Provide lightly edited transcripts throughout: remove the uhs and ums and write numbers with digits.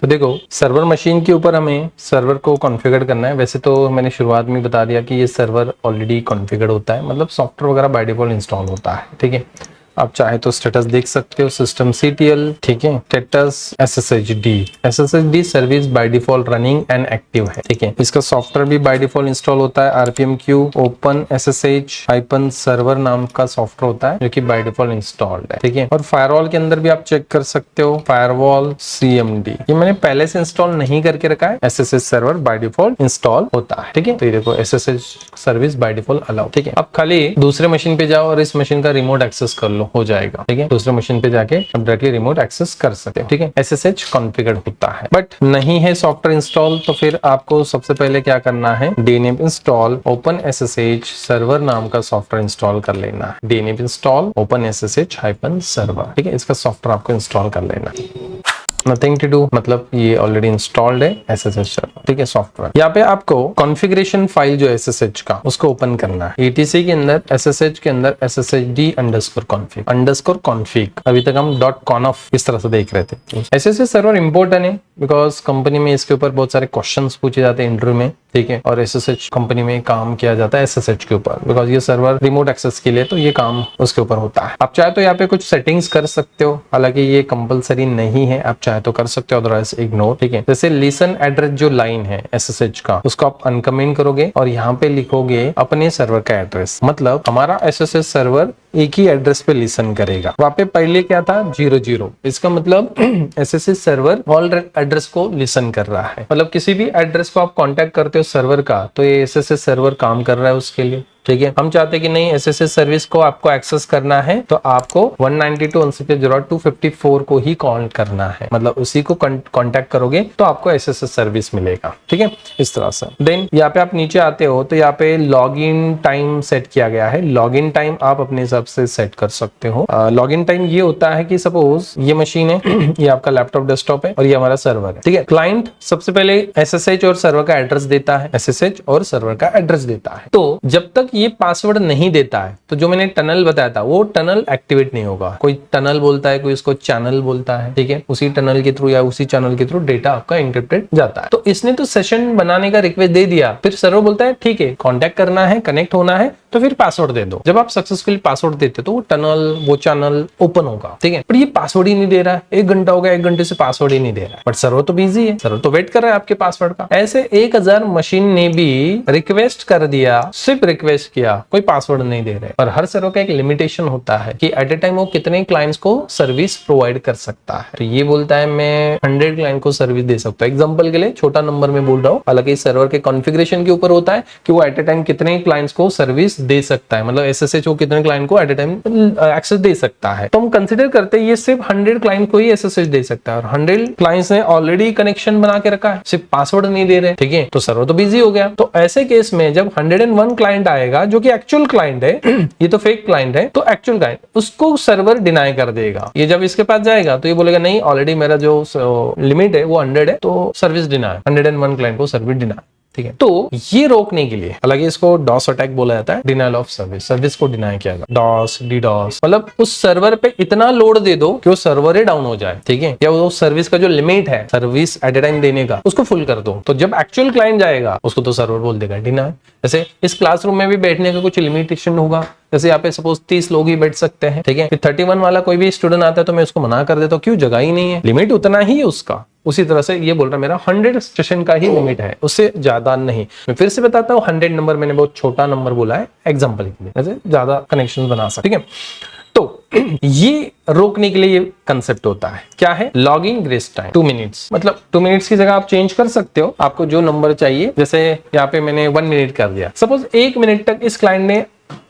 तो देखो server machine के ऊपर हमें सर्वर को कॉन्फ़िगर करना है। वैसे तो मैंने शुरुआत में बता दिया कि ये सर्वर ऑलरेडी कॉन्फ़िगर होता है, मतलब सॉफ्टवेयर वगैरह बाय डिफॉल्ट इंस्टॉल होता है। ठीक है, आप चाहे तो स्टेटस देख सकते हो, सिस्टम CTL, ठीक है, status SSHD service by default running and active है। ठीक है, इसका सॉफ्टवेयर भी बाय डिफॉल्ट इंस्टॉल होता है। RPMQ ओपन SSH सर्वर नाम का सॉफ्टवेयर होता है जो कि बाय डिफॉल्ट इंस्टॉल्ड है। ठीक है, और फायरवॉल के अंदर भी आप चेक कर सकते हो, फायरवॉल CMD ये मैंने पहले से इंस्टॉल नहीं करके रखा है। SSH server by default install होता है। ठीक है, तो ये देखो SSH service by default allow. ठीक है, अब खाली दूसरे मशीन पे जाओ और इस मशीन का रिमोट एक्सेस कर लो, हो जाएगा। ठीक है, दूसरे मशीन पे जाके आप डायरेक्टली रिमोट एक्सेस कर सकते हो। ठीक है, SSH कॉन्फ़िगर होता है। बट नहीं है सॉफ्टवेयर इंस्टॉल तो फिर आपको सबसे पहले क्या करना है, DNAME install open SSH server नाम का सॉफ्टवेयर इंस्टॉल कर लेना है। DNAME install open SSH server. ठीक है, इसका सॉफ्टवेयर आपको इंस्टॉल कर लेना है। नथिंग टू डू, मतलब ये ऑलरेडी इंस्टॉल्ड है SSH सर्वर। ठीक है, सॉफ्टवेयर यहाँ पे आपको कॉन्फ़िगरेशन फाइल जो SSH का उसको ओपन करना है। ETC के अंदर SSH के अंदर SSHD_config अभी तक हम .conf इस तरह से देख रहे थे। SSH सर्वर इंपॉर्टेंट है बिकॉज कंपनी में इसके ऊपर बहुत सारे क्वेश्चंस पूछे जाते हैं इंटरव्यू में। ठीक है, और SSH कंपनी में काम किया जाता है SSH के ऊपर बिकॉज ये सर्वर रिमोट एक्सेस के लिए, तो ये काम उसके ऊपर होता है। आप चाहे तो यहाँ पे कुछ सेटिंग्स कर सकते हो, हालांकि ये कंपलसरी नहीं है, आप चाहे तो कर सकते हो, अदरवाइज इग्नोर। ठीक है, जैसे लिसन एड्रेस जो लाइन है SSH का उसको आप अनकमेंट करोगे और यहाँ पे लिखोगे अपने सर्वर का एड्रेस, मतलब हमारा SSH सर्वर एक ही एड्रेस पे लिसन करेगा। वहां पे पहले क्या था 00, इसका मतलब SSH सर्वर ऑल एड्रेस को लिसन कर रहा है, मतलब किसी भी एड्रेस को आप कांटेक्ट करते हो सर्वर का तो ये SSH सर्वर काम कर रहा है उसके लिए। ठीक है, हम चाहते हैं कि नहीं SSH सर्विस को आपको एक्सेस करना है तो आपको 192.168.254 को ही कॉल करना है, मतलब उसी को कांटेक्ट करोगे तो आपको SSH सर्विस मिलेगा। ठीक है, इस तरह से। देन यहाँ पे आप नीचे आते हो तो यहाँ पे लॉगिन टाइम सेट किया गया है। लॉगिन टाइम आप अपने हिसाब से सेट कर सकते हो। लॉगिन टाइम ये होता है कि सपोज ये मशीन है ये आपका लैपटॉप डेस्कटॉप है और ये हमारा सर्वर है। ठीक है, क्लाइंट सबसे पहले SSH और सर्वर का एड्रेस देता है, SSH और सर्वर का एड्रेस देता है। तो जब तक ये पासवर्ड नहीं देता है तो जो मैंने टनल बताया था वो टनल एक्टिवेट नहीं होगा। कोई टनल बोलता है, कोई इसको चैनल बोलता है। ठीक है, उसी टनल के थ्रू या उसी चैनल के थ्रू डेटा आपका एन्क्रिप्टेड जाता है। तो इसने तो सेशन बनाने का रिक्वेस्ट दे दिया, फिर सर्वर बोलता है ठीक है कांटेक्ट करना है, कनेक्ट होना है तो फिर पासवर्ड दे दो। जब आप सक्सेसफुली पासवर्ड देते तो वो टनल वो चैनल ओपन होगा। ठीक है, पर ये पासवर्ड ही नहीं दे रहा है, 1 घंटा हो गया, 1 घंटे से पासवर्ड ही नहीं दे रहा है, बट सर्वर तो बिजी है, सर्वर तो वेट कर रहा है आपके पासवर्ड का। ऐसे 1000 मशीन ने भी रिक्वेस्ट कर दिया, सिर्फ रिक्वेस्ट किया, कोई पासवर्ड नहीं दे रहे। और हर सर्वर का एक लिमिटेशन होता है कि एट ए टाइम वो कितने क्लाइंट्स को सर्विस प्रोवाइड कर सकता है। तो ये बोलता है मैं 100 क्लाइंट को सर्विस दे सकता हूँ, एग्जांपल के लिए छोटा नंबर में बोल रहा हूँ, हालांकि सर्वर के कॉन्फ़िगरेशन के ऊपर होता है कि वो एट ए टाइम कितने क्लाइंट्स को सर्विस दे सकता है, मतलब SSH वो कितने क्लाइंट को एट ए टाइम एक्सेस दे सकता है। तो हम कंसीडर करते हैं ये सिर्फ 100 क्लाइंट को ही SSH दे सकता है और 100 क्लाइंट्स ने ऑलरेडी कनेक्शन बना के रखा है, सिर्फ पासवर्ड नहीं दे रहे। ठीक है, तो सर्वर तो बिजी हो गया। तो ऐसे केस में जब 101 क्लाइंट आएगा जो कि एक्चुअल क्लाइंट है ये तो फेक क्लाइंट है, तो एक्चुअल क्लाइंट उसको सर्वर डिनाई कर देगा। ये जब इसके पास जाएगा तो ये बोलेगा नहीं ऑलरेडी मेरा जो लिमिट है वो 100 है तो सर्विस डिनाई, 101 क्लाइंट को सर्विस डिनाई। ठीक है, तो ये रोकने के लिए, हालांकि इसको डॉस अटैक बोला जाता है, डिनाइल ऑफ सर्विस, सर्विस को डिनाई किया जाए, डॉस डीडॉस, मतलब उस सर्वर पे इतना लोड दे दो कि वो सर्वर ही डाउन हो जाए। ठीक है, या वो सर्विस का जो लिमिट है सर्विस एट ए टाइम देने का उसको फुल कर दो। तो जब एक्चुअल क्लाइंट जाएगा उसको तो सर्वर बोल देगा डिनाई। जैसे इस क्लासरूम में भी बैठने का कुछ लिमिटेशन होगा, जैसे यहाँ पे सपोज 30 लोग ही बैठ सकते हैं। ठीक है, फिर 31 वाला कोई भी स्टूडेंट आता है तो मैं उसको मना कर देता हूँ, क्यों, जगह ही नहीं है, लिमिट उतना ही है उसका। उसी तरह से ये बोल रहा है मेरा 100 सेशन का ही लिमिट है, उससे ज्यादा नहीं। मैं फिर से बताता हूँ 100 नंबर मैंने बहुत छोटा नंबर बोला है एग्जाम्पल के लिए, जैसे ज्यादा कनेक्शन बना सकते। ठीक है, तो ये रोकने के लिए ये कंसेप्ट होता है, क्या है, लॉगिंग ग्रेस टाइम 2 मिनट्स, मतलब 2 मिनट्स की जगह आप चेंज कर सकते हो, आपको जो नंबर चाहिए। जैसे यहाँ पे मैंने 1 मिनट कर दिया, सपोज 1 मिनट तक इस क्लाइंट ने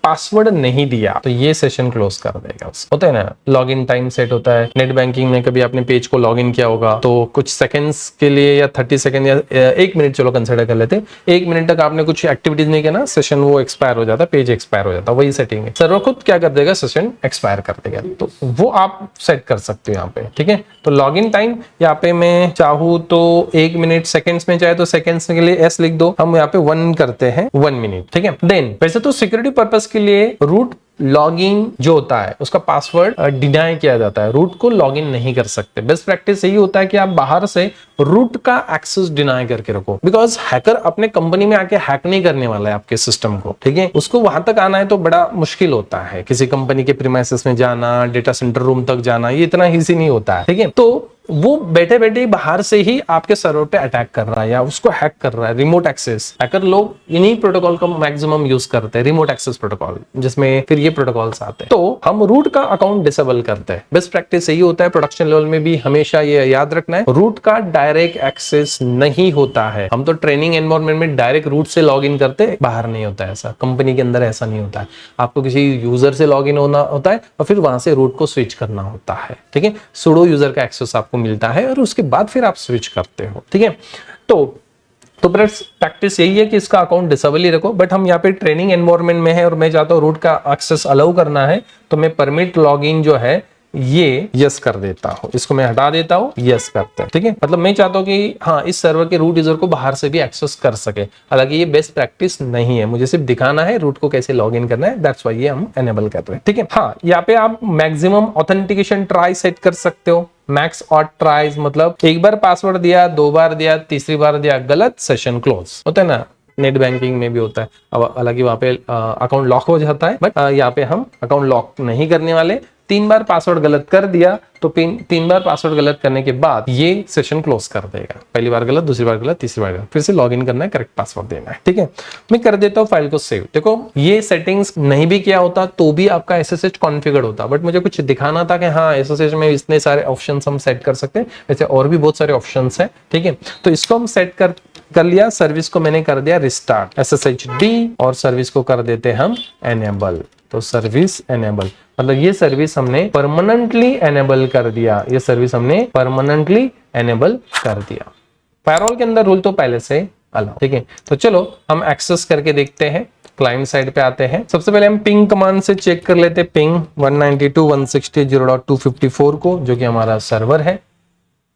पासवर्ड नहीं दिया तो ये सेशन क्लोज कर देगा। होता है ना, लॉगिन टाइम सेट होता है। नेट बैंकिंग में कभी आपने पेज को लॉगिन किया होगा तो कुछ सेकंड्स के लिए या 30 सेकंड या 1 मिनट चलो कंसिडर कर लेते, 1 मिनट तक आपने कुछ एक्टिविटीज नहीं किया ना, सेशन वो एक्सपायर हो जाता, पेज एक्सपायर हो जाता, वही सेटिंग है। सर्वर खुद क्या कर देगा, सेशन एक्सपायर कर देगा, तो वो आप सेट कर सकते हो यहाँ पे। ठीक है, तो लॉगिन टाइम यहाँ पे मैं चाहूँ तो 1 मिनट, सेकंड्स में चाहे तो सेकंड्स के लिए S लिख दो, हम यहाँ पे 1 करते हैं 1 मिनट। ठीक है, देन वैसे तो सिक्योरिटी पर्पस के लिए रूट लॉगिंग जो होता है उसका पासवर्ड डिनाई किया जाता है, रूट को लॉगिन नहीं कर सकते। बेस्ट प्रैक्टिस यही होता है कि आप बाहर से रूट का एक्सेस डिनाई करके रखो, बिकॉज हैकर अपने कंपनी में आके हैक नहीं करने वाला है आपके सिस्टम को, ठीक है। उसको वहां तक आना है तो बड़ा मुश्किल होता है, किसी कंपनी के प्रीमाइसेस में जाना, डेटा सेंटर रूम तक जाना, ये इतना ईजी नहीं होता है, ठीक है। तो वो बैठे बैठे बाहर से ही आपके सर्वर पे अटैक कर रहा है या उसको हैक कर रहा है। रिमोट एक्सेस हैकर लोग इन्हीं प्रोटोकॉल का मैक्सिमम यूज करते हैं, रिमोट एक्सेस प्रोटोकॉल, जिसमें फिर ये प्रोटोकॉल्स आते हैं। तो हम रूट का अकाउंट डिसेबल करते हैं। बेस्ट प्रैक्टिस यही होता है, प्रोडक्शन लेवल में भी हमेशा ये याद रखना है, रूट का डायरेक्ट एक्सेस नहीं होता है। हम तो ट्रेनिंग एनवायरनमेंट में डायरेक्ट रूट से लॉग इन करते, बाहर नहीं होता है ऐसा, कंपनी के अंदर ऐसा नहीं होता है। आपको किसी यूजर से लॉग इन होना होता है और फिर वहां से रूट को स्विच करना होता है, ठीक है। सुडो यूजर का एक्सेस आपको मिलता है और उसके बाद फिर आप स्विच करते हो, ठीक है। तो प्रैक्टिस यही है कि इसका अकाउंट डिसेबल ही रखो। बट हम यहाँ पे ट्रेनिंग एनवायरनमेंट में है और मैं चाहता हूँ रूट का एक्सेस अलाउ करना है, तो मैं परमिट लॉगिन जो है ये यस कर देता हूं, इसको मैं हटा देता हूं, यस करते हैं, ठीक है। मतलब मैं चाहता हूं कि हाँ, इस सर्वर के रूट यूजर को बाहर से भी एक्सेस कर सके। हालांकि ये बेस्ट प्रैक्टिस नहीं है, मुझे सिर्फ दिखाना है रूट को कैसे लॉग इन करना है, दैट्स व्हाई ये हम एनेबल कर रहे हैं, ठीक है। हाँ, यहाँ पे आप मैक्सिमम ऑथेंटिकेशन ट्राई सेट कर सकते हो। मैक्स और ट्राइज मतलब एक बार पासवर्ड दिया, 2 बार दिया, तीसरी बार दिया गलत, सेशन क्लोज होता है ना, नेट बैंकिंग में भी होता है। अब हालांकि वहां पे अकाउंट लॉक हो जाता है, बट यहाँ पे हम अकाउंट लॉक नहीं करने वाले। 3 बार पासवर्ड गलत कर दिया तो 3 बार पासवर्ड गलत करने के बाद ये सेशन क्लोज कर देगा। पहली बार गलत, दूसरी बार गलत, तीसरी बार गलत, फिर से लॉगिन करना है, करेक्ट पासवर्ड देना है, ठीक है। मैं कर देता हूँ फाइल को सेव। देखो ये सेटिंग्स नहीं भी किया होता तो भी आपका SSH कॉन्फ़िगर होता, बट मुझे कुछ दिखाना था कि हाँ SSH में इतने सारे ऑप्शंस हम सेट कर सकते हैं, वैसे और भी बहुत सारे ऑप्शंस हैं, ठीक है। तो इसको हम सेट कर लिया। सर्विस को मैंने कर दिया रिस्टार्ट SSHD और सर्विस को कर देते हम एनेबल। तो सर्विस एनेबल मतलब ये सर्विस हमने परमानेंटली एनेबल कर दिया, ये सर्विस हमने परमानेंटली एनेबल कर दिया। फायरवॉल के अंदर रूल तो पहले से अलाउ, ठीक है। तो चलो हम एक्सेस करके देखते हैं, क्लाइंट साइड पे आते हैं। सबसे पहले हम पिंग कमांड से चेक कर लेते हैं पिंग 192.168.0.254 को, जो कि हमारा सर्वर है।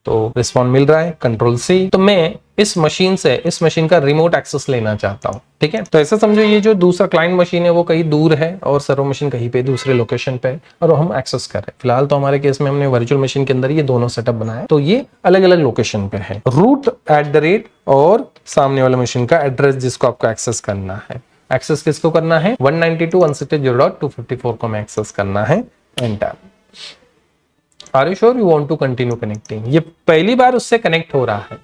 तो रिस्पॉन्ड मिल रहा है, कंट्रोल C। तो मैं इस मशीन से इस मशीन का रिमोट एक्सेस लेना चाहता हूं, ठीक है। तो ऐसा समझो ये जो दूसरा क्लाइंट मशीन है वो कहीं दूर है और सर्वर मशीन कहीं पे दूसरे लोकेशन पे है और हम एक्सेस कर रहे हैं। फिलहाल तो हमारे केस में हमने वर्चुअल मशीन के अंदर ये दोनों सेटअप बनाया, तो ये अलग अलग लोकेशन पे है। रूट @ और सामने वाले मशीन का एड्रेस जिसको आपको एक्सेस करना है। एक्सेस किसको करना है? 192.168.0.254 को हमें एक्सेस करना है। Enter. Are you sure you want to continue connecting? ये पहली बार उससे कनेक्ट हो रहा है,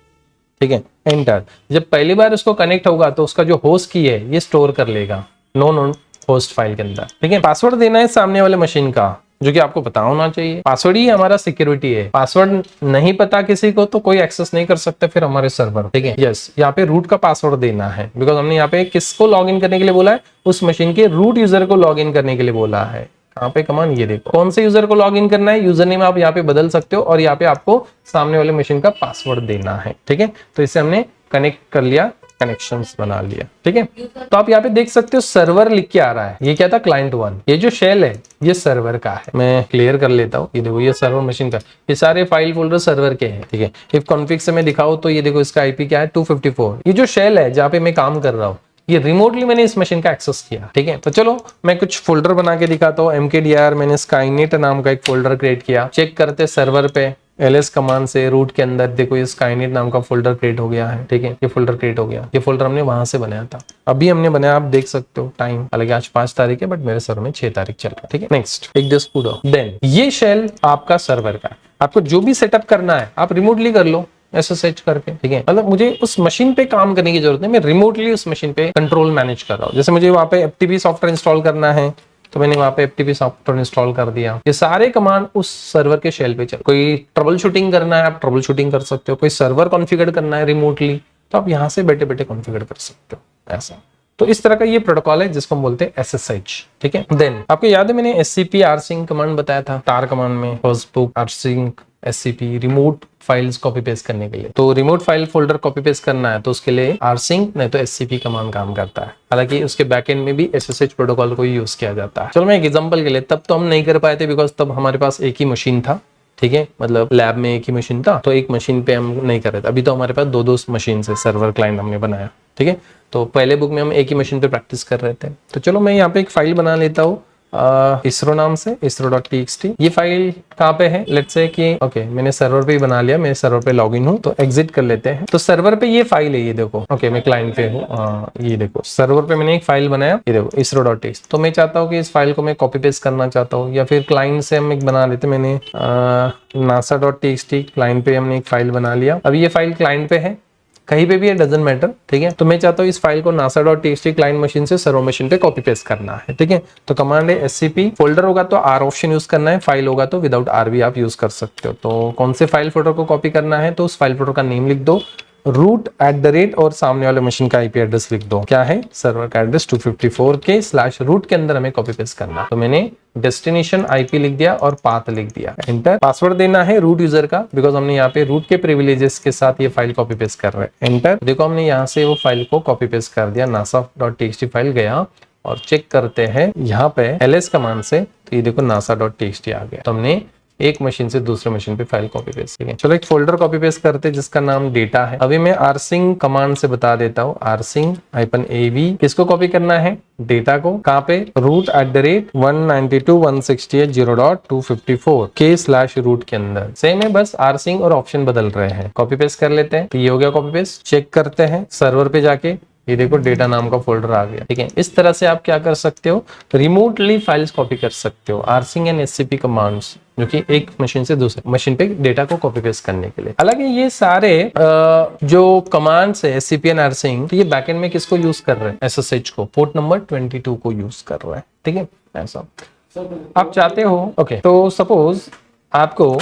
ठीक है। एंटर। जब पहली बार उसको कनेक्ट होगा तो उसका जो होस्ट की है ये स्टोर कर लेगा नोन होस्ट फाइल के अंदर, ठीक है। पासवर्ड देना है सामने वाले मशीन का, जो कि आपको पता होना चाहिए। पासवर्ड ही हमारा सिक्योरिटी है। पासवर्ड नहीं पता किसी को तो कोई एक्सेस नहीं कर सकता फिर हमारे सर्वर, ठीक है। यस, यहाँ पे रूट का पासवर्ड देना है, बिकॉज हमने यहाँ पे किसको लॉग इन करने के लिए बोला है? उस मशीन के रूट यूजर को लॉग इन करने के लिए बोला है। कहाँ पे कमांड, ये देखो कौन से यूजर को लॉग इन करना है। यूजर नेम आप यहाँ पे बदल सकते हो और यहाँ पे आपको सामने वाले मशीन का पासवर्ड देना है, ठीक है। तो इसे हमने कनेक्ट कर लिया, कनेक्शंस बना लिया, ठीक है। तो आप यहाँ पे देख सकते हो सर्वर लिख के आ रहा है। ये क्या था? क्लाइंट 1। ये जो शेल है ये सर्वर का है। मैं क्लियर कर लेता हूँ। ये देखो ये सर्वर मशीन का, ये सारे फाइल फोल्डर सर्वर के हैं, ठीक है। इफ कॉन्फिग से मैं दिखाऊं तो ये देखो इसका IP क्या है? 254। ये जो शेल है जहाँ पे मैं काम कर रहा हूँ ये रिमोटली मैंने इस मशीन का एक्सेस किया, ठीक है। तो चलो मैं कुछ फोल्डर बना के दिखाता हूँ। MKDR मैंने स्काईनेट नाम का एक फोल्डर क्रिएट किया। चेक करते सर्वर पे ls कमांड से रूट के अंदर देखो ये स्काईनेट नाम का फोल्डर क्रिएट हो गया है, ठीक है। ये फोल्डर क्रिएट हो गया। ये फोल्डर हमने वहां से बनाया था, अभी हमने बनाया, आप देख सकते हो टाइम। हालांकि आज 5 तारीख है बट मेरे सर्वर में 6 तारीख चल रहा है, ठीक है। नेक्स्ट एक दिस कूडो। देन ये शेल आपका सर्वर का। आपको जो भी सेटअप करना है आप रिमोटली कर लो SSH करके, ठीक है। मतलब मुझे उस मशीन पे काम करने की जरूरत नहीं, मैं रिमोटली उस मशीन पे कंट्रोल मैनेज कर रहा हूँ। जैसे मुझे वहां पे FTP सॉफ्टवेयर इंस्टॉल करना है तो मैंने वहां पे FTP सॉफ्टवेयर इंस्टॉल कर दिया। ये सारे कमांड उस सर्वर के शेल पे चल। कोई ट्रबल शूटिंग करना है आप ट्रबल शूटिंग कर सकते हो। कोई सर्वर कॉन्फ़िगर करना है रिमोटली तो आप यहाँ से बैठे बैठे कॉन्फ़िगर कर सकते हो, ऐसा। तो इस तरह का ये प्रोटोकॉल है जिसको हम बोलते हैं SSH, ठीक है। देन आपको याद है मैंने SCP rsync कमांड बताया था तार कमांड में, होस्टबुक rsync SCP remote files copy paste करने के लिए। तो remote file folder copy paste करना है तो उसके लिए rsync नहीं तो SCP कमांड काम करता है। हालांकि उसके बैकएंड में भी SSH प्रोटोकॉल को यूज किया जाता है। चलो मैं एक एग्जांपल के लिए, तब तो हम नहीं कर पाए थे बिकॉज तब हमारे पास एक ही मशीन था, ठीक है। मतलब लैब में एक ही मशीन था तो एक मशीन पे हम नहीं कर रहे थे। अभी तो हमारे पास 2 मशीन से सर्वर क्लाइंट हमने बनाया, ठीक है। तो पहले बुक में हम एक ही मशीन पे प्रैक्टिस कर रहे थे। तो चलो मैं यहाँ पे एक फाइल बना लेता हूँ इसरो नाम से, isro.txt। ये फाइल कहाँ पे है, लेट्स से कि ओके मैंने सर्वर पे ही बना लिया, मैं सर्वर पे लॉगिन हूँ, तो एग्जिट कर लेते हैं। तो सर्वर पे ये फाइल है, ये देखो, ओके मैं क्लाइंट पे हूँ, ये देखो सर्वर पे मैंने एक फाइल बनाया, ये देखो isro.txt। तो मैं चाहता हूँ कि इस फाइल को मैं कॉपी पेस्ट करना चाहता हूँ, या फिर क्लाइंट से हम एक बना लेते, मैंने nasa.txt क्लाइंट पे हमने एक फाइल बना लिया। अब ये फाइल क्लाइंट पे है, कहीं पे भी है, डजंट मैटर, ठीक है। तो मैं चाहता हूँ इस फाइल को nasa.txt क्लाइंट मशीन से सर्वर मशीन पे कॉपी पेस्ट करना है, ठीक है। तो कमांड है scp, फोल्डर होगा तो r ऑप्शन यूज करना है, फाइल होगा तो विदाउट r भी आप यूज कर सकते हो। तो कौन से फाइल फोल्डर को कॉपी करना है, तो उस फाइल फोल्डर का नेम लिख दो, root@ और सामने वाले मशीन का आईपी एड्रेस लिख दो, क्या है सर्वर का एड्रेस 254 के /root के अंदर हमें कॉपी पेस्ट करना। तो मैंने डेस्टिनेशन आईपी लिख दिया और पाथ लिख दिया, एंटर। पासवर्ड देना है रूट यूजर का, बिकॉज हमने यहाँ पे रूट के प्रिविलेजेस के साथ ये फाइल कॉपी पेस्ट कर रहे हैं, एंटर। देखो हमने यहाँ से वो फाइल को कॉपी पेस्ट कर दिया, nasa.txt फाइल गया, और चेक करते हैं यहाँ पे ls कमांड से, तो ये देखो nasa.txt आ गया। तो हमने एक मशीन से दूसरे मशीन पे फाइल कॉपी पेस्ट किया। चलो एक फोल्डर कॉपी पेस्ट करते हैं जिसका नाम डेटा है। अभी मैं rsync कमांड से बता देता हूँ, rsync-av किसको कॉपी करना है, डेटा को, कहाँ पे, root@192.168.0.254 के /root के अंदर। सेम है, बस rsync और ऑप्शन बदल रहे हैं। कॉपी पेस्ट कर लेते हैं, तो ये हो गया कॉपी पेस्ट। चेक करते हैं सर्वर पे जाके, ये देखो डेटा नाम का फोल्डर आ गया, ठीक है। इस तरह से आप क्या कर सकते हो, रिमोटली फाइल्स कॉपी कर सकते हो, rsync एंड scp कमांड्स, जो कि एक मशीन से दूसरे मशीन पे डेटा को कॉपी पेस्ट करने के लिए। हालांकि ये सारे जो कमांड्स है scp एंड rsync, तो ये बैकएंड में किसको यूज कर रहे हैं, ssh को, पोर्ट नंबर 22 को यूज कर रहा है, ठीक है। ऐसा आप चाहते हो, ओके। तो सपोज आपको